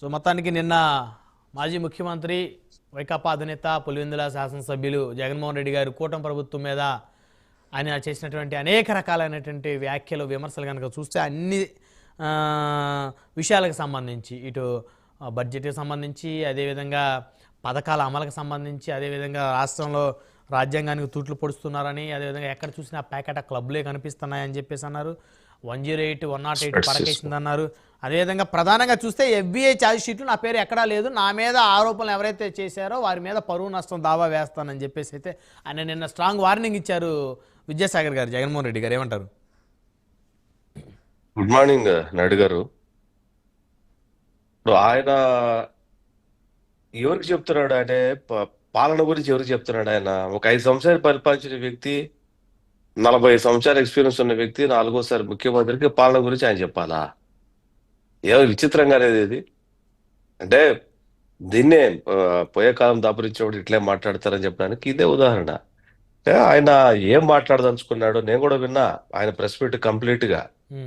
So మొత్తానికి నిన్న మాజీ ముఖ్యమంత్రి వైకాపా అధినేత పులివెందుల శాసనసభ్యులు జగన్మోహన్ రెడ్డి గారు కూటమి ప్రభుత్వం మీద ఆయన చేసినటువంటి అనేక రకాలైనటువంటి వ్యాఖ్యలు విమర్శలు కనుక చూస్తే అన్ని ఆ, విషయాలకు సంబంధించి ఇటు బడ్జెట్కి సంబంధించి అదేవిధంగా పథకాల అమలుకు సంబంధించి అదేవిధంగా రాష్ట్రంలో రాజ్యాంగానికి తూట్లు పొడుస్తున్నారని అదేవిధంగా ఎక్కడ చూసినా ప్యాకెట్ క్లబ్లే కనిపిస్తున్నాయని చెప్పేసి అన్నారు. 108 108 పడకేసిందన్నారు. అదేవిధంగా ప్రధానంగా చూస్తే ఎఫ్బీఐ ఛార్జ్ షీట్లు నా పేరు ఎక్కడా లేదు, నా మీద ఆరోపణలు ఎవరైతే చేశారో వారి మీద పరువు నష్టం దావా వేస్తానని చెప్పేసి అయితే ఆయన నిన్న స్ట్రాంగ్ వార్నింగ్ ఇచ్చారు. విద్యాసాగర్ గారు, జగన్మోహన్ రెడ్డి గారు ఏమంటారు? గుడ్ మార్నింగ్ నాయుడు గారు. ఇప్పుడు ఆయన ఎవరికి చెప్తున్నాడు? ఆయన పాలన గురించి ఎవరికి చెప్తున్నాడు? ఆయన ఒక 5 సంవత్సరాలు పరిపాలించిన వ్యక్తి, 40 సంవత్సరాల ఎక్స్పీరియన్స్ ఉన్న వ్యక్తి, 4గోసారి ముఖ్యమంత్రికి పాలన గురించి ఆయన చెప్పాలా? ఏమో విచిత్రంగా అనేది ఇది. అంటే దీన్నే పోయే కాలం దాపురించినప్పుడు ఇట్లే మాట్లాడతారని చెప్పడానికి ఇదే ఉదాహరణ. అంటే ఆయన ఏం మాట్లాడదలుచుకున్నాడో నేను కూడా విన్నా. ఆయన ప్రెస్ మీట్ కంప్లీట్ గా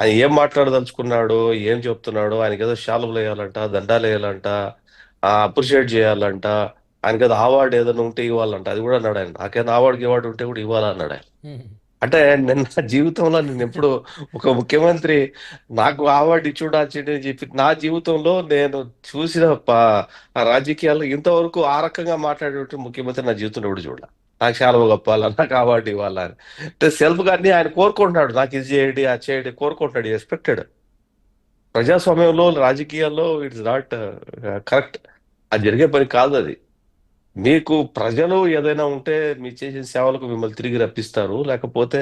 ఆయన ఏం మాట్లాడదలుచుకున్నాడు, ఏం చెప్తున్నాడు, ఆయనకి ఏదో శాలువలు వేయాలంట, దండాలు వేయాలంట, అప్రిషియేట్ చేయాలంట, ఆయనకి ఏదో అవార్డు ఏదైనా ఉంటే ఇవ్వాలంట. అది కూడా అన్నాడు ఆయన. నాకేదో అవార్డు ఉంటే కూడా ఇవ్వాలన్నాడు ఆయన. అంటే నేను నా జీవితంలో నేను ఎప్పుడు ఒక ముఖ్యమంత్రి నాకు అవార్డు ఇచ్చుడాల్సింది అని చెప్పి నా జీవితంలో నేను చూసిన రాజకీయాల్లో ఇంతవరకు ఆ రకంగా మాట్లాడేటువంటి ముఖ్యమంత్రి నా జీవితంలో ఎప్పుడు చూడాలి. నాకు శాలువ కప్పాలా, నాకు అవార్డు ఇవ్వాలా అని. అంటే సెల్ఫ్ గారిని ఆయన కోరుకుంటున్నాడు. నాకు ఇది చేయండి, అది చేయండి కోరుకుంటున్నాడు. ఎక్స్పెక్టెడ్. ప్రజాస్వామ్యంలో రాజకీయాల్లో ఇట్స్ నాట్ కరెక్ట్. అది జరిగే పని కాదు. అది మీకు ప్రజలు ఏదైనా ఉంటే మీ చేసిన సేవలకు మిమ్మల్ని తిరిగి రప్పిస్తారు. లేకపోతే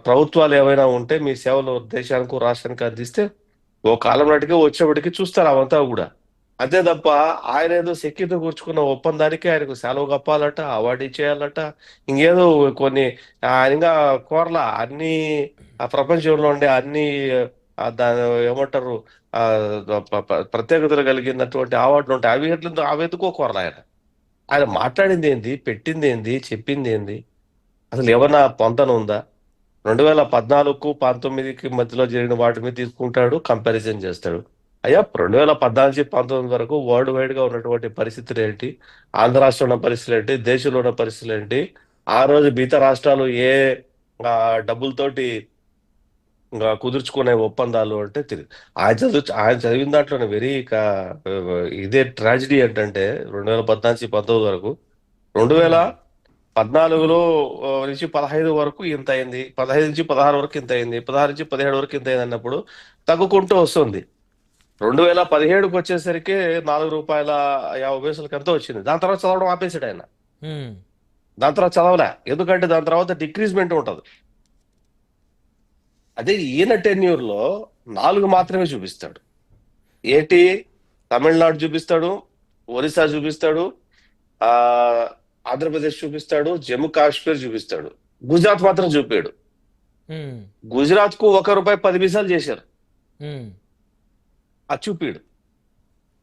ప్రభుత్వాలు ఏవైనా ఉంటే మీ సేవలు దేశానికి రాష్ట్రానికి అందిస్తే ఓ కాలం నాటికి వచ్చేప్పటికి చూస్తారు అవంతా కూడా. అంతే తప్ప ఆయన ఏదో సెక్యూరిటీ కూర్చుకున్న ఒప్పందానికి ఆయనకు సెలవు కప్పాలట, అవార్డు ఇచ్చేయాలట, ఇంకేదో కొన్ని ఆయన ఇంకా కోరలా అన్ని ఆ ప్రపంచంలో ఉండే అన్ని దాని ఏమంటారు ఆ ప్రత్యేకతలు కలిగినటువంటి అవార్డులు ఉంటాయి. అవి ఎందుకో కోరలా ఆయన. ఆయన మాట్లాడింది ఏంది, పెట్టింది ఏంది, చెప్పింది ఏంది, అసలు ఏమన్నా పొంతన ఉందా? 2014-19కి మధ్యలో జరిగిన వాటి మీద తీసుకుంటాడు, కంపారిజన్ చేస్తాడు. అయ్యా 2014-19 వరకు వరల్డ్ వైడ్ గా ఉన్నటువంటి పరిస్థితులు ఏంటి, ఆంధ్ర రాష్ట్రంలో ఉన్న పరిస్థితులు ఏంటి, దేశంలో ఉన్న పరిస్థితులు ఏంటి, ఆ రోజు మిగతా రాష్ట్రాలు ఏ డబ్బులతోటి కుదుర్చుకునే ఒప్పందాలు అంటే తెలియదు. ఆయన చదివిన దాంట్లో వెరీ ఇదే ట్రాజిడీ ఏంటంటే 2014-19 వరకు 2014లో నుంచి 15 వరకు ఇంత అయింది, 15-16 వరకు ఇంత అయింది, 16-17 వరకు ఇంత అయింది అన్నప్పుడు తగ్గుకుంటూ వస్తుంది. 2017కి వచ్చేసరికి ₹4.50 ఎంతో వచ్చింది. దాని తర్వాత చదవడం ఆపేసాడు ఆయన. దాని తర్వాత చదవలే. ఎందుకంటే దాని తర్వాత డిక్రీజ్మెంట్ ఉంటది. అదే ఈయన టెన్యూర్ లో 4 మాత్రమే చూపిస్తాడు. ఏంటి? తమిళనాడు చూపిస్తాడు, ఒరిస్సా చూపిస్తాడు, ఆ ఆంధ్రప్రదేశ్ చూపిస్తాడు, జమ్మూ కాశ్మీర్ చూపిస్తాడు, గుజరాత్ మాత్రం చూపాడు. గుజరాత్ కు ₹1.10 చేశారు. అది చూపాడు.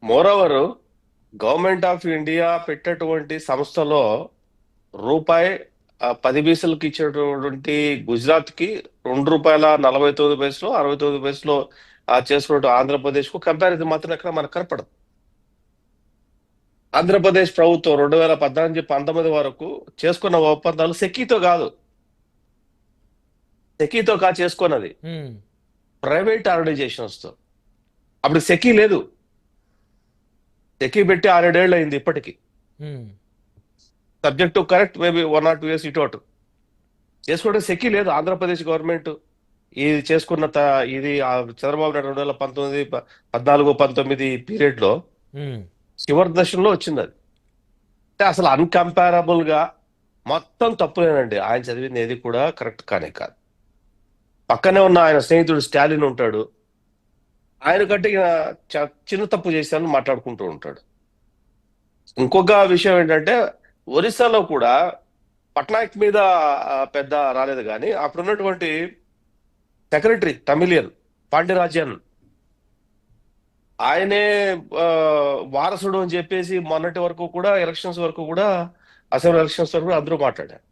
మోరోవర్ గవర్నమెంట్ ఆఫ్ ఇండియా పెట్టేటువంటి సంస్థలో ₹10 ఇచ్చినటువంటి గుజరాత్ కి ₹2.49 ₹69 చేసుకున్నట్టు ఆంధ్రప్రదేశ్ కు కంపారిజన్ మాత్రం ఎక్కడ మనకు కనపడదు. ఆంధ్రప్రదేశ్ ప్రభుత్వం 2014-19 వరకు చేసుకున్న ఒప్పందాలు సెకీతో కాదు చేసుకున్నది, ప్రైవేట్ ఆర్గనైజేషన్స్ తో. అప్పుడు సెకీ లేదు. సెకీ పెట్టి 6-7 ఏళ్ళు అయింది ఇప్పటికి. Subject to correct maybe 1 or 2 years ఇటు అటు చేసుకోవడం. సెకీ లేదు. ఆంధ్రప్రదేశ్ గవర్నమెంట్ ఇది చేసుకున్న ఇది చంద్రబాబు నాయుడు 2014-19 పీరియడ్ లో చివరి దశలో వచ్చింది. అది అంటే అసలు అన్కంపారబుల్ గా మొత్తం తప్పులేనండి. ఆయన చదివింది ఏది కూడా కరెక్ట్ కానే కాదు. పక్కనే ఉన్న ఆయన స్నేహితుడు స్టాలిన్ ఉంటాడు. ఆయన కంటే చిన్న తప్పు చేశానని మాట్లాడుకుంటూ ఉంటాడు. ఇంకొక విషయం ఏంటంటే ఒరిస్సాలో కూడా పట్నాయక్ మీద పెద్ద రాలేదు, కానీ అప్పుడున్నటువంటి సెక్రటరీ తమిళియన్ పాండ్యరాజన్ ఆయనే వారసుడు అని చెప్పేసి మొన్నటి వరకు కూడా ఎలక్షన్స్ వరకు కూడా అసెంబ్లీ ఎలక్షన్స్ వరకు అందరూ మాట్లాడారు.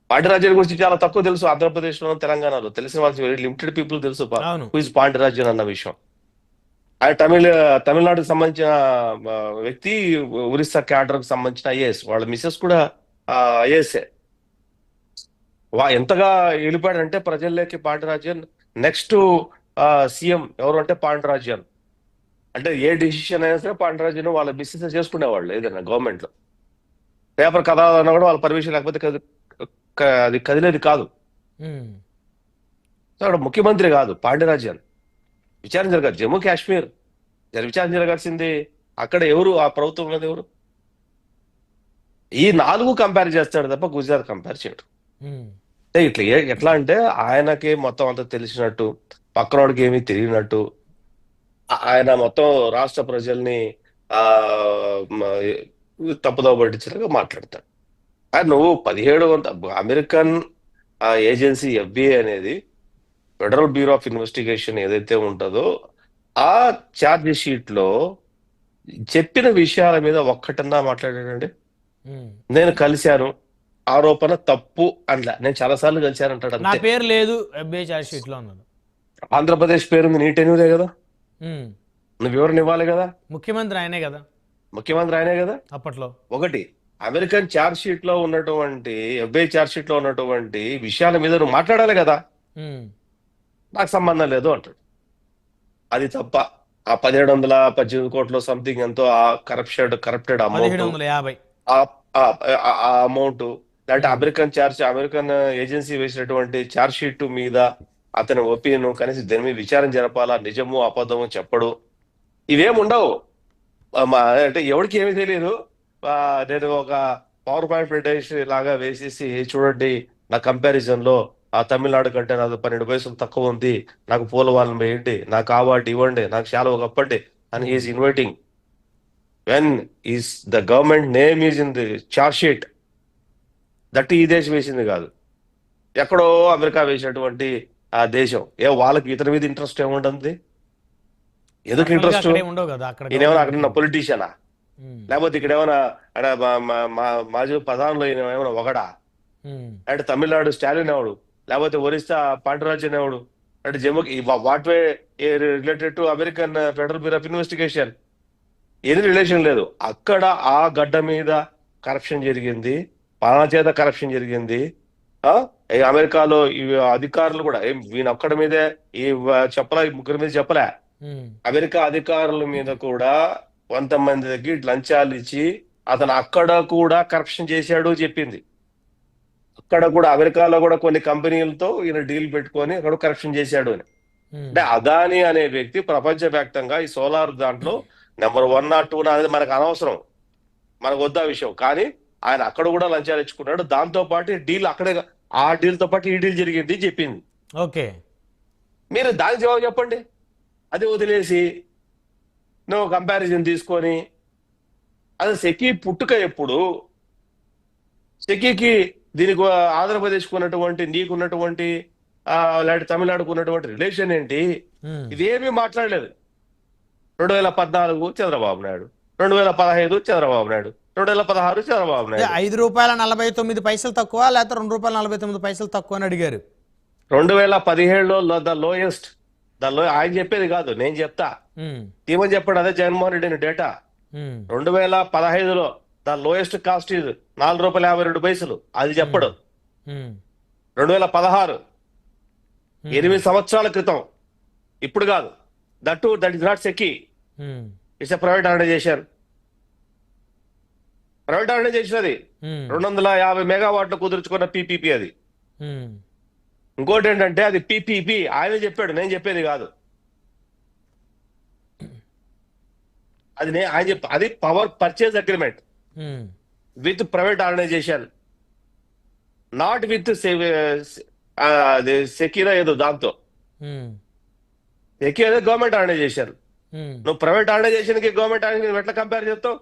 పాండ్యరాజన్ గురించి చాలా తక్కువ తెలుసు. ఆంధ్రప్రదేశ్ లో, తెలంగాణలో తెలిసిన వాళ్ళకి వెరీ లిమిటెడ్ పీపుల్ తెలుసు హూ ఇస్ పాండ్యరాజన్ అన్న విషయం. ఆయన తమిళనాడుకు సంబంధించిన ఆ, వ్యక్తి, ఒరిస్సా క్యాడర్కు సంబంధించిన ఐఏఎస్. వాళ్ళ మిసెస్ కూడా ఐఏఎస్ఏ. ఎంతగా వెళ్ళిపోయాడంటే ప్రజల్లోకి పాండిరాజన్. నెక్స్ట్ సీఎం ఎవరు అంటే పాండిరాజన్. అంటే ఏ డిసిషన్ అయినా సరే పాండిరాజన్ వాళ్ళ మిస్సెస్ చేసుకునేవాళ్ళు ఏదైనా గవర్నమెంట్ లో. పేపర్ కదలాలన్నా కూడా వాళ్ళ పర్మిషన్ లేకపోతే అది కదిలేది కాదు. ఉమ్. సో అక్కడ ముఖ్యమంత్రి కాదు పాండిరాజన్. విచారణ జరగాలి జమ్మూ కాశ్మీర్, విచారణ జరగాల్సింది అక్కడ ఎవరు, ఆ ప్రభుత్వం ఉన్నది ఎవరు? ఈ 4 కంపేర్ చేస్తాడు తప్ప గుజరాత్ కంపేర్ చేయడు. ఉమ్. అంటే ఇట్లా ఎట్లా అంటే ఆయనకి మొత్తం అంతా తెలిసినట్టు, పక్కనోడికి ఏమీ తెలియనట్టు, ఆయన మొత్తం రాష్ట్ర ప్రజల్ని ఆ తప్పుదోవ పట్టించినట్టుగా మాట్లాడతాడు. నువ్వు 1700 అమెరికన్ ఏజెన్సీ FBI అనేది, ఫెడరల్ బ్యూరో ఆఫ్ ఇన్వెస్టిగేషన్ ఏదైతే ఉంటుందో, ఆ ఛార్జ్ షీట్ లో చెప్పిన విషయాల మీద ఒక్కటన్నా మాట్లాడాడండి? ఉమ్. నేను కలిశాను, ఆరోపణ తప్పు అనలా. నేను చాలా సార్లు కలిశాను అంటాడు నా అంతే. పేరు లేదు FBI ఛార్జ్ షీట్ లో అన్నాడు. ఆంధ్రప్రదేశ్ పేరుంది, నీ టెన్యూరే కదా, ఉమ్. నువ్వు వివరణ ఇవ్వాలి కదా. ముఖ్యమంత్రి ఆయనే కదా ముఖ్యమంత్రి ఆయనే కదా. అప్పట్లో. ఒకటి, అమెరికన్ ఛార్జ్ షీట్ లో ఉన్నటువంటి, FBI ఛార్జ్ షీట్ లో ఉన్నటువంటి విషయాల మీద నువ్వు మాట్లాడాలి కదా. ఉమ్. నాకు సంబంధం లేదు అంటాడు. అది తప్ప ఆ 1718 కోట్లు సంథింగ్ ఎంతో ఆ కరప్టెడ్ అమౌంట్, 1750. ఆ అమౌంట్, లేదంటే అమెరికన్ ఏజెన్సీ వేసినటువంటి ఛార్జ్ షీట్ మీద అతని ఒపీనియన్, కనీసం దీని మీద విచారణ జరపాలా, నిజము అబద్ధము చెప్పడు, ఇవేం ఉండవు. అంటే ఎవరికి ఏమీ తెలియదు. నేను ఒక పవర్ పాయింట్ ప్రెజెంటేషన్ లాగా వేసేసి, చూడండి నా కంపారిజన్ లో ఆ తమిళనాడు కంటే నాకు 12 పైసలు తక్కువ ఉంది, నాకు పూల వాళ్ళని వేయండి, నాకు అవార్డు ఇవ్వండి, నాకు చాలా కప్పండి అని he is inviting. When is the government name is in the charge sheet, that ఈ దేశం వేసింది కాదు, ఎక్కడో అమెరికా వేసినటువంటి ఆ దేశం. వాళ్ళకి ఇతని మీద ఇంట్రెస్ట్ ఏముంటుంది? ఎందుకు ఇంట్రెస్ట్? అక్కడే ఉండవు కదా అక్కడ. ఈయనేమైనా అక్కడ పొలిటీషియనా, ఉమ్. లేకపోతే ఇక్కడ ఏమైనా మాజీ ప్రధానంలో ఈయన ఏమైనా ఒకడా? ఉమ్. అంటే తమిళనాడు స్టాలిన్ ఎవడు, లేకపోతే ఒరిస్సా పాండిరాజన్ ఎవడు, అంటే Jammu what way related to American federal bureau of investigation? ఏది రిలేషన్ లేదు. అక్కడ ఆ గడ్డ మీద కరప్షన్ జరిగింది, పాలన చేత కరప్షన్ జరిగింది. ఈ అమెరికాలో ఈ అధికారులు కూడా వీని ఒక్కడి మీదే చెప్పలే, ఈ ముగ్గురి మీద చెప్పలే. ఉమ్. అమెరికా అధికారుల మీద కూడా కొంతమంది దగ్గర లంచాలు ఇచ్చి అతను అక్కడ కూడా కరప్షన్ చేశాడు చెప్పింది. అక్కడ కూడా అమెరికాలో కూడా కొన్ని కంపెనీలతో ఈయన డీల్ పెట్టుకొని అక్కడ కరప్షన్ చేశాడు అని. ఉమ్. అంటే అదాని అనే వ్యక్తి ప్రపంచవ్యాప్తంగా ఈ సోలార్ దాంట్లో నెంబర్ 1 or 2 అనేది మనకు అనవసరం, మనకు వద్దా విషయం. కానీ ఆయన అక్కడ కూడా లంచాలు ఇచ్చుకున్నాడు. దాంతో పాటు డీల్ అక్కడే, ఆ డీల్ తో పాటు ఈ డీల్ జరిగింది చెప్పింది. ఓకే. మీరు దానికి జవాబు చెప్పండి. అది వదిలేసి నువ్వు కంపారిజన్ తీసుకొని, అది సెకీ పుట్టుక ఎప్పుడు, సెకీకి దీనికి ఆంధ్రప్రదేశ్కు ఉన్నటువంటి, నీకున్నటువంటి లేదంటే తమిళనాడుకు ఉన్నటువంటి రిలేషన్ ఏంటి? ఉమ్. ఇదేమీ మాట్లాడలేదు. 2014 చంద్రబాబు నాయుడు, 2015 చంద్రబాబు నాయుడు, 2016 చంద్రబాబు నాయుడు. ₹5.49 తక్కువ లేకపోతే ₹2.49 తక్కువ అని అడిగారు. 2017లో లోయెస్ట్, ఆయన చెప్పేది కాదు, నేను చెప్తా. ఉమ్. ఏమని చెప్పాడు? అదే జగన్మోహన్ రెడ్డి డేటా. ఉమ్. 2015లో ద లోయెస్ట్ కాస్ట్ ఇది ₹4.52, అది చెప్పడు. ఉమ్. 2016, 8 సంవత్సరాల క్రితం, ఇప్పుడు కాదు. That is not SECI, um. It's a private organization. Private organization అది. ఉమ్. 250 మెగావాట్లు కుదుర్చుకున్న PPP అది. ఉమ్. ఇంకోటి ఏంటంటే అది PPP, ఆయన చెప్పాడు, నేను చెప్పేది కాదు. అది power purchase agreement um. With private organisation, not with సెకీరా ఏదో దాంతో. ఉమ్. సెకీ అనేది గవర్నమెంట్ ఆర్గనైజేషన్. ఉమ్. నువ్వు ప్రైవేట్ ఆర్గనైజేషన్ కి గవర్నమెంట్ ఆర్గనైజేషన్ ఎట్లా కంపేర్ చేస్తావు?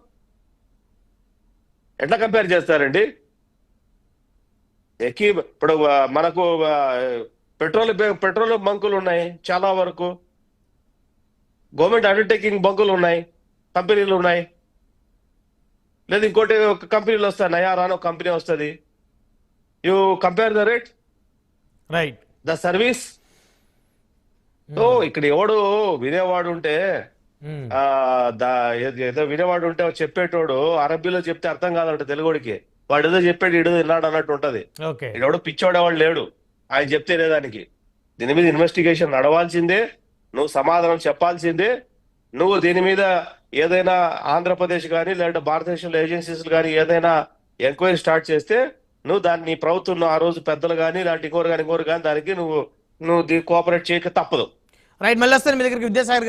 ఎట్లా కంపేర్ చేస్తారండి? సెకీ ఇప్పుడు మనకు పెట్రోల్ బంకులు ఉన్నాయి, చాలా వరకు గవర్నమెంట్ అండర్టేకింగ్ బంకులు ఉన్నాయి, కంపెనీలు ఉన్నాయి. లేదు ఇంకోటి ఒక కంపెనీలు వస్తాయి, నయారా అని ఒక కంపెనీ వస్తుంది. You compare the rate, right. The service. So ఇక్కడ ఎవడు వినేవాడు ఉంటే ఉమ్. ఆ ఏదో వినేవాడు ఉంటే చెప్పేటోడు అరబ్బీలో చెప్తే అర్థం కాదంట తెలుగుడికి. వాడు ఏదో చెప్పాడు ఇడో విన్నాడు అన్నట్టు ఉంటది. ఓకే. ఇడెవడో పిచ్చోడేవాడు లేడు ఆయన చెప్తే దానికి. దీని మీద ఇన్వెస్టిగేషన్ నడవాల్సిందే, నువ్వు సమాధానం చెప్పాల్సిందే. నువ్వు దీని మీద ఏదైనా ఆంధ్రప్రదేశ్ కానీ లేదంటే భారతదేశంలో ఏజెన్సీస్ కానీ ఏదైనా ఎంక్వైరీ స్టార్ట్ చేస్తే నువ్వు దాన్ని ప్రభుత్వం ఆ రోజు పెద్దలు కానీ ఇలాంటి ఇంకోరు కానీ దానికి నువ్వు నువ్వు కోఆపరేట్ చేయక తప్పదు. రైట్, మళ్ళీ వస్తాను మీ దగ్గరికి విద్యాసాగర్ గారు.